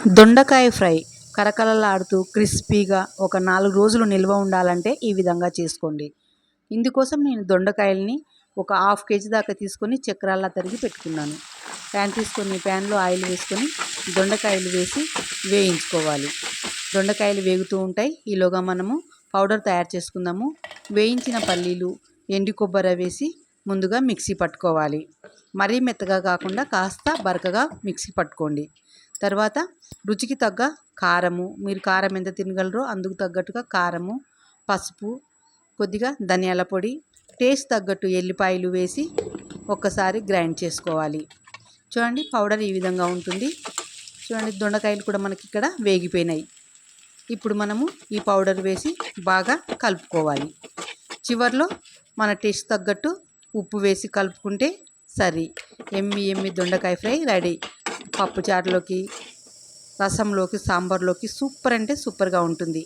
దొండకాయ ఫ్రై కరకరలాడుతూ క్రిస్పీగా ఒక 4 రోజులు నిల్వ ఉండాలంటే ఈ విధంగా చేసుకోండి. ఇందుకోసం నేను దొండకాయల్ని ఒక హాఫ్ కేజీ దాకా తీసుకొని చక్రాల్లా తరిగి పెట్టుకున్నాను. ప్యాన్ తీసుకొని ప్యాన్లో ఆయిల్ వేసుకొని దొండకాయలు వేసి వేయించుకోవాలి. దొండకాయలు వేగుతూ ఉంటాయి. ఈలోగా మనము పౌడర్ తయారు చేసుకుందాము. వేయించిన పల్లీలు, ఎండు కొబ్బరి వేసి ముందుగా మిక్సీ పట్టుకోవాలి. మరీ మెత్తగా కాకుండా కాస్త బరకగా మిక్సీ పట్టుకోండి. తర్వాత రుచికి తగ్గ కారము, మీరు కారం ఎంత తినగలరో అందుకు తగ్గట్టుగా కారము, పసుపు, కొద్దిగా ధనియాల పొడి, టేస్ట్ తగ్గట్టు ఎల్లిపాయలు వేసి ఒక్కసారి గ్రైండ్ చేసుకోవాలి. చూడండి పౌడర్ ఈ విధంగా ఉంటుంది. చూడండి దొండకాయలు కూడా మనకి ఇక్కడ వేగిపోయినాయి. ఇప్పుడు మనము ఈ పౌడర్ వేసి బాగా కలుపుకోవాలి. చివర్లో మన టేస్ట్ తగ్గట్టు ఉప్పు వేసి కలుపుకుంటే సరి. ఎమ్మి దొండకాయ ఫ్రై రెడీ. పప్పు చారులోకి, రసంలోకి, సాంబార్లోకి సూపర్ అంటే సూపర్గా ఉంటుంది.